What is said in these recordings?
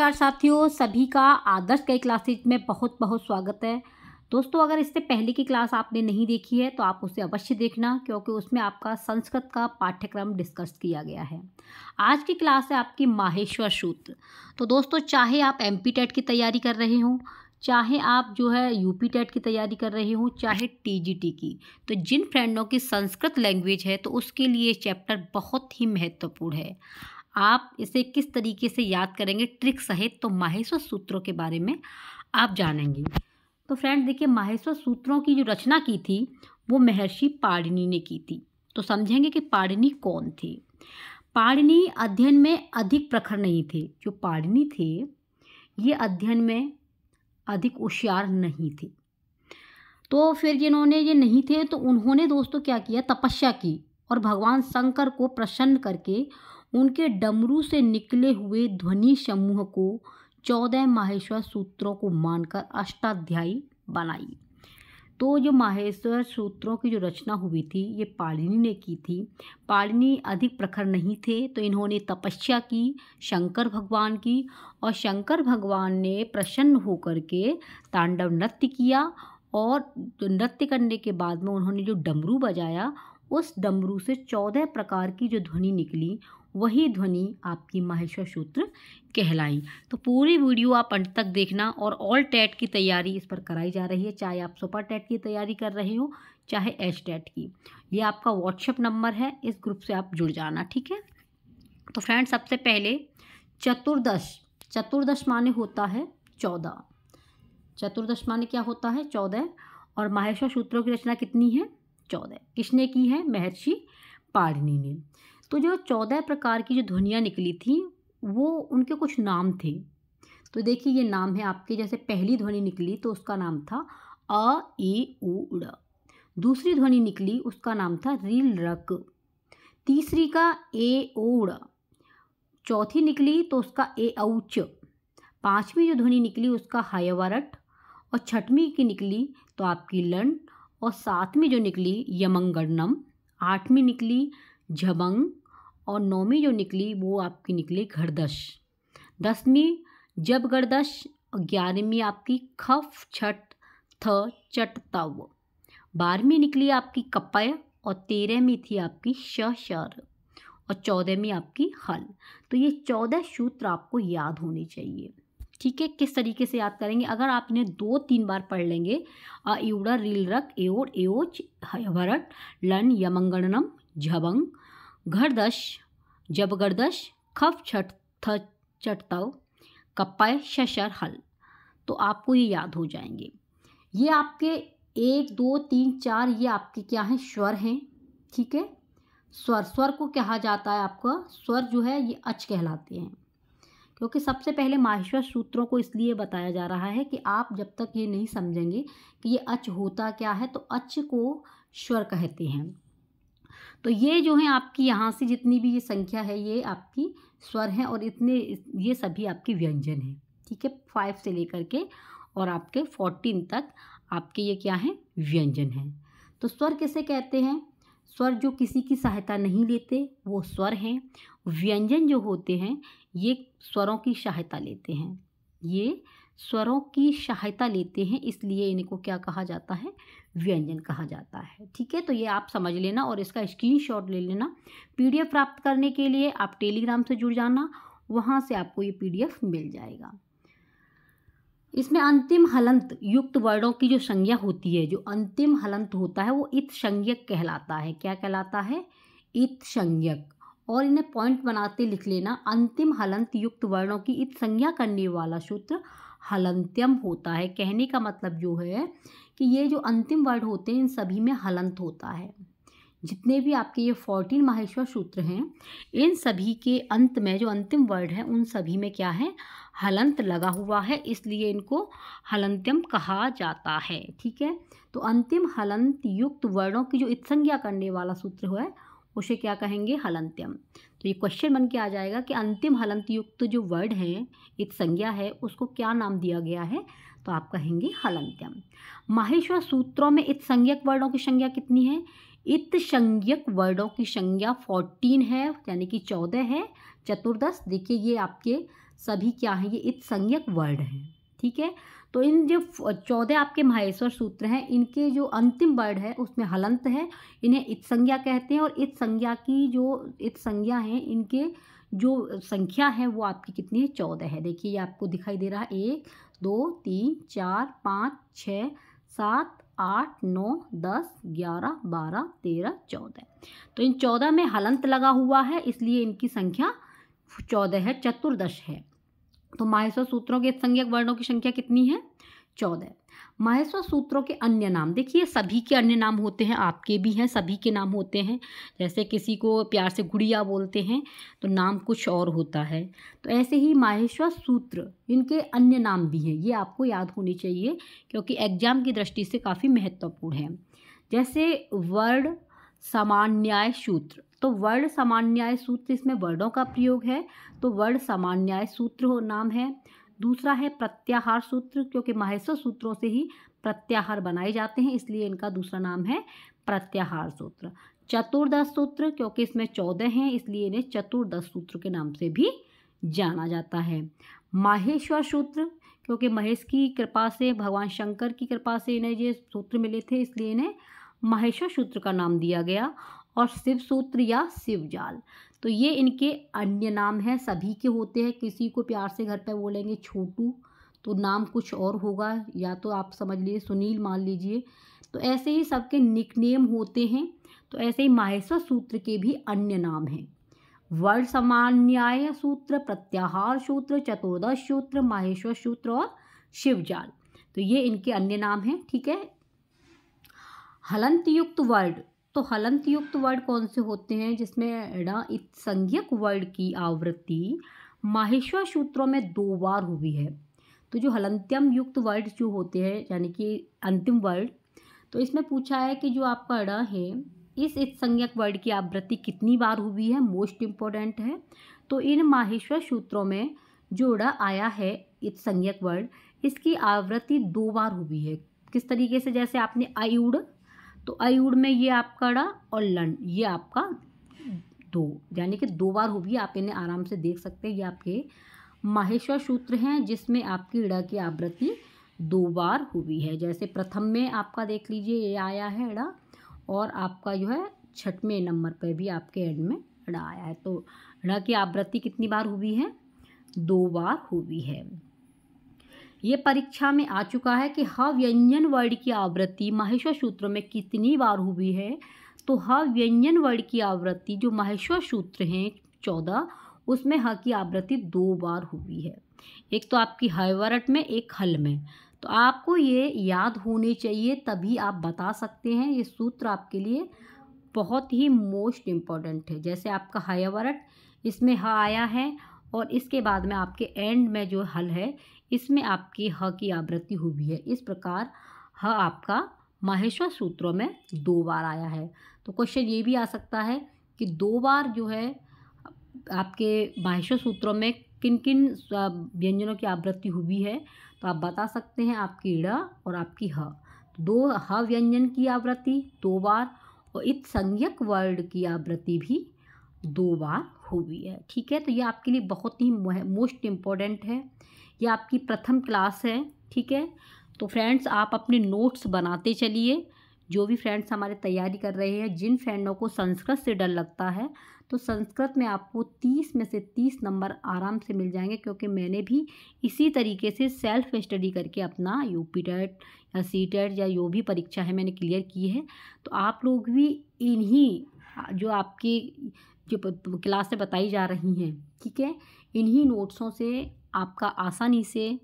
नमस्कार साथियों, सभी का आदर्श कई क्लासेज में बहुत बहुत स्वागत है। दोस्तों, अगर इससे पहले की क्लास आपने नहीं देखी है तो आप उसे अवश्य देखना, क्योंकि उसमें आपका संस्कृत का पाठ्यक्रम डिस्कस किया गया है। आज की क्लास है आपकी माहेश्वर सूत्र। तो दोस्तों, चाहे आप एमपी टेट की तैयारी कर रहे हों, चाहे आप जो है यूपी टेट की तैयारी कर रहे हो, चाहे टीजीटी की, तो जिन फ्रेंडों की संस्कृत लैंग्वेज है तो उसके लिए चैप्टर बहुत ही महत्वपूर्ण है। आप इसे किस तरीके से याद करेंगे ट्रिक सहित, तो माहेश्वर सूत्रों के बारे में आप जानेंगे। तो फ्रेंड देखिए, माहेश्वर सूत्रों की जो रचना की थी वो महर्षि पाणिनि ने की थी। तो समझेंगे कि पाणिनि कौन थे। पाणिनि अध्ययन में अधिक प्रखर नहीं थे। जो पाणिनि थे ये अध्ययन में अधिक होशियार नहीं थे। तो फिर जिन्होंने ये नहीं थे तो उन्होंने दोस्तों क्या किया, तपस्या की और भगवान शंकर को प्रसन्न करके उनके डमरू से निकले हुए ध्वनि समूह को 14 माहेश्वर सूत्रों को मानकर अष्टाध्यायी बनाई। तो जो माहेश्वर सूत्रों की जो रचना हुई थी ये पाणिनि ने की थी। पाणिनि अधिक प्रखर नहीं थे, तो इन्होंने तपस्या की शंकर भगवान की, और शंकर भगवान ने प्रसन्न होकर के तांडव नृत्य किया, और नृत्य करने के बाद में उन्होंने जो डमरू बजाया, उस डमरू से 14 प्रकार की जो ध्वनि निकली, वही ध्वनि आपकी माहेश्वर सूत्र कहलाई। तो पूरी वीडियो आप अंत तक देखना। और ऑल टेट की तैयारी इस पर कराई जा रही है, चाहे आप सुपर टेट की तैयारी कर रहे हो, चाहे एच टेट की। ये आपका व्हाट्सएप नंबर है, इस ग्रुप से आप जुड़ जाना, ठीक है। तो फ्रेंड, सबसे पहले चतुर्दश माने होता है 14। चतुर्दश माने क्या होता है, 14। और माहेश्वर सूत्रों की रचना कितनी है, 14। किसने की है, महर्षि पाणिनि ने। तो जो 14 प्रकार की जो ध्वनियाँ निकली थी वो उनके कुछ नाम थे। तो देखिए, ये नाम है आपके, जैसे पहली ध्वनि निकली तो उसका नाम था अ ई उ ड़। दूसरी ध्वनि निकली उसका नाम था रील रक। तीसरी का ए ओड़। चौथी निकली तो उसका ए औच। पांचवी जो ध्वनि निकली उसका हयवरट। और छठवीं की निकली तो आपकी लन। और सातवीं जो निकली यमंगर्णम। आठवीं निकली झबंग। और नौवीं जो निकली वो आपकी निकली घरदश। 10वीं जबगरदश। और 11वीं आपकी खफ छठ थ चट तव। 12वीं निकली आपकी कपय। और 13वीं थी आपकी शर। और 14वीं आपकी हल। तो ये 14 सूत्र आपको याद होने चाहिए, ठीक है। किस तरीके से याद करेंगे, अगर आप इन्हें 2-3 बार पढ़ लेंगे, अ इउड़ा रील रक एओड़ एओच हयवरट लन यमंगणनम झबंग घरदश जबगरदश खफ छठ थ चटतव कप्पय शशर हल, तो आपको ये याद हो जाएंगे। ये आपके 1 2 3 4 ये आपके क्या हैं, स्वर हैं, ठीक है। स्वर को कहा जाता है, आपका स्वर जो है ये अच कहलाते हैं। क्योंकि सबसे पहले माहेश्वर सूत्रों को इसलिए बताया जा रहा है कि आप जब तक ये नहीं समझेंगे कि ये अच होता क्या है, तो अच को स्वर कहते हैं। तो ये जो है आपकी यहाँ से जितनी भी ये संख्या है ये आपकी स्वर हैं, और इतने ये सभी आपकी व्यंजन हैं, ठीक है। 5 से लेकर के और आपके 14 तक आपके ये क्या हैं, व्यंजन हैं। तो स्वर किसे कहते हैं, स्वर जो किसी की सहायता नहीं लेते वो स्वर हैं। व्यंजन जो होते हैं ये स्वरों की सहायता लेते हैं, ये स्वरों की सहायता लेते हैं, इसलिए इनको क्या कहा जाता है, व्यंजन कहा जाता है, ठीक है। तो ये आप समझ लेना और इसका स्क्रीनशॉट ले लेना। पीडीएफ प्राप्त करने के लिए आप टेलीग्राम से जुड़ जाना, वहाँ से आपको ये पीडीएफ मिल जाएगा। इसमें अंतिम हलंत युक्त वर्णों की जो संज्ञा होती है, जो अंतिम हलंत होता है वो इत संज्ञक कहलाता है। क्या कहलाता है, इत संज्ञक। और इन्हें पॉइंट बनाते लिख लेना, अंतिम हलंत युक्त वर्णों की इत संज्ञा करने वाला सूत्र हलंत्यम होता है। कहने का मतलब जो है कि ये जो अंतिम वर्ड होते हैं इन सभी में हलंत होता है। जितने भी आपके ये 14 माहेश्वर सूत्र हैं, इन सभी के अंत में जो अंतिम वर्ड है उन सभी में क्या है, हलंत लगा हुआ है, इसलिए इनको हलंत्यम कहा जाता है, ठीक है। तो अंतिम हलंत युक्त वर्णों की जो इत्संज्ञा करने वाला सूत्र है उसे क्या कहेंगे, हलंत्यम। तो ये क्वेश्चन बन के आ जाएगा कि अंतिम हलंत युक्त जो वर्ड है, इत्संज्ञा है, उसको क्या नाम दिया गया है, तो आप कहेंगे हलंत्यम। माहेश्वर सूत्रों में इत्संज्ञक वर्णों की संख्या कितनी है, इत संज्ञक वर्णों की संख्या 14 है, यानी कि 14 है। चतुर्दश देखिए ये आपके सभी क्या हैं, ये इत्संज्ञक वर्ड हैं। ठीक है, तो इन जो 14 आपके माहेश्वर सूत्र हैं, इनके जो अंतिम वर्ड है उसमें हलंत है, इन्हें इत्संज्ञा कहते हैं। और इत्संज्ञा की जो इत्संज्ञा हैं, इनके जो संख्या है वो आपकी कितनी है, 14 है। देखिए ये आपको दिखाई दे रहा है, 1 2 3 4 5 6 7 8 9 10 11 12 13 14। तो इन 14 में हलंत लगा हुआ है, इसलिए इनकी संख्या 14 है, चतुर्दश है। तो माहेश्वर सूत्रों के संज्ञक वर्णों की संख्या कितनी है, 14। माहेश्वर सूत्रों के अन्य नाम, देखिए सभी के अन्य नाम होते हैं, आपके भी हैं, सभी के नाम होते हैं। जैसे किसी को प्यार से गुड़िया बोलते हैं तो नाम कुछ और होता है, तो ऐसे ही माहेश्वर सूत्र इनके अन्य नाम भी हैं, ये आपको याद होनी चाहिए क्योंकि एग्जाम की दृष्टि से काफ़ी महत्वपूर्ण है। जैसे वर्ण सामान्याय सूत्र, तो वर्ण सामान्याय सूत्र, इसमें वर्णों का प्रयोग है, तो वर्ण सामान्याय सूत्र नाम है। दूसरा है प्रत्याहार सूत्र, क्योंकि माहेश्वर सूत्रों से ही प्रत्याहार बनाए जाते हैं, इसलिए इनका दूसरा नाम है प्रत्याहार सूत्र। चतुर्दश सूत्र, क्योंकि इसमें 14 हैं, इसलिए इन्हें चतुर्दश सूत्र के नाम से भी जाना जाता है। माहेश्वर सूत्र, क्योंकि महेश की कृपा से, भगवान शंकर की कृपा से इन्हें ये सूत्र मिले थे, इसलिए इन्हें माहेश्वर सूत्र का नाम दिया गया। और शिव सूत्र या शिवजाल, तो ये इनके अन्य नाम हैं, सभी के होते हैं। किसी को प्यार से घर पे बोलेंगे छोटू, तो नाम कुछ और होगा, या तो आप समझ लीजिए सुनील मान लीजिए। तो ऐसे ही सबके निकनेम होते हैं, तो ऐसे ही माहेश्वर सूत्र के भी अन्य नाम हैं। वर्ण सामान्याय सूत्र, प्रत्याहार सूत्र, चतुर्दश सूत्र, माहेश्वर सूत्र और शिवजाल, तो ये इनके अन्य नाम हैं। ठीक है, हलंत युक्त वर्ड, तो हलंत युक्त वर्ड कौन से होते हैं, जिसमें इत्संज्ञक वर्ड की आवृत्ति माहेश्वर सूत्रों में 2 बार हुई है। तो जो हलंत्यम युक्त वर्ड जो होते हैं, यानी कि अंतिम वर्ड, तो इसमें पूछा है कि जो आपका ड़ है, इस इत्संज्ञक वर्ड की आवृत्ति कितनी बार हुई है, मोस्ट इम्पोर्टेंट है। तो इन माहेश्वर सूत्रों में जो ड़ आया है इत्संज्ञक वर्ड, इसकी आवृत्ति 2 बार हुई है। किस तरीके से, जैसे आपने आयुड़, तो आयुड़ में ये आपका ड़ और लं, ये आपका 2, यानी कि 2 बार हुई है। आप इन्हें आराम से देख सकते हैं, ये आपके माहेश्वर सूत्र हैं जिसमें आपकी ड़ की आवृत्ति 2 बार हुई है। जैसे प्रथम में आपका देख लीजिए ये आया है ड़, और आपका जो है 6वें नंबर पर भी आपके एंड में ड़ आया है। तो ड़ की आवृत्ति कितनी बार हुई है, 2 बार हुई है। ये परीक्षा में आ चुका है कि ह व्यंजन वर्ड की आवृत्ति माहेश्वर सूत्रों में कितनी बार हुई है। तो ह व्यंजन वर्ड की आवृत्ति जो माहेश्वर सूत्र हैं 14, उसमें ह की आवृत्ति 2 बार हुई है। एक तो आपकी हयवरट में, एक हल में। तो आपको ये याद होने चाहिए, तभी आप बता सकते हैं। ये सूत्र आपके लिए बहुत ही मोस्ट इम्पॉर्टेंट है। जैसे आपका हयवरट, इसमें ह आया है, और इसके बाद में आपके एंड में जो हल है, इसमें आपकी ह की आवृत्ति हुई है। इस प्रकार ह आपका माहेश्वर सूत्रों में 2 बार आया है। तो क्वेश्चन ये भी आ सकता है कि 2 बार जो है आपके माहेश्वर सूत्रों में किन किन व्यंजनों की आवृत्ति हुई है। तो आप बता सकते हैं आपकी ड़ और आपकी ह। 2 ह व्यंजन की आवृत्ति 2 बार, और इत्संज्ञक वर्ड की आवृत्ति भी 2 बार हुई है। ठीक है, तो ये आपके लिए बहुत ही मोस्ट इम्पोर्टेंट है। ये आपकी प्रथम क्लास है। ठीक है, तो फ्रेंड्स आप अपने नोट्स बनाते चलिए। जो भी फ्रेंड्स हमारे तैयारी कर रहे हैं, जिन फ्रेंडों को संस्कृत से डर लगता है, तो संस्कृत में आपको 30 में से 30 नंबर आराम से मिल जाएंगे, क्योंकि मैंने भी इसी तरीके से सेल्फ स्टडी करके अपना यूपी टेट या सी टेट या जो भी परीक्षा है मैंने क्लियर की है। तो आप लोग भी इन्हीं जो आपकी जो क्लासें बताई जा रही हैं, ठीक है, इन्हीं नोट्सों से आपका आसानी से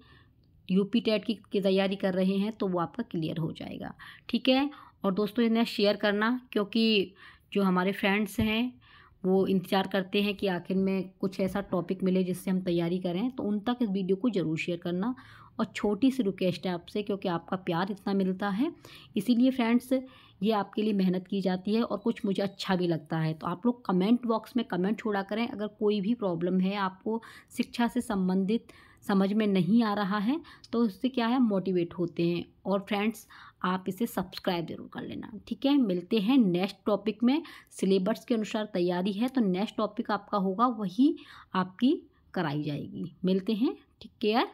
यूपी टेट की तैयारी कर रहे हैं तो वो आपका क्लियर हो जाएगा। ठीक है, और दोस्तों इन्हें शेयर करना, क्योंकि जो हमारे फ्रेंड्स हैं वो इंतज़ार करते हैं कि आखिर में कुछ ऐसा टॉपिक मिले जिससे हम तैयारी करें, तो उन तक इस वीडियो को ज़रूर शेयर करना। और छोटी सी रिक्वेस्ट है आपसे, क्योंकि आपका प्यार इतना मिलता है, इसीलिए फ्रेंड्स ये आपके लिए मेहनत की जाती है और कुछ मुझे अच्छा भी लगता है। तो आप लोग कमेंट बॉक्स में कमेंट छोड़ा करें, अगर कोई भी प्रॉब्लम है, आपको शिक्षा से संबंधित समझ में नहीं आ रहा है, तो उससे क्या है मोटिवेट होते हैं। और फ्रेंड्स आप इसे सब्सक्राइब जरूर कर लेना। ठीक है, मिलते हैं नेक्स्ट टॉपिक में। सिलेबस के अनुसार तैयारी है, तो नेक्स्ट टॉपिक आपका होगा वही आपकी कराई जाएगी। मिलते हैं, टेक केयर।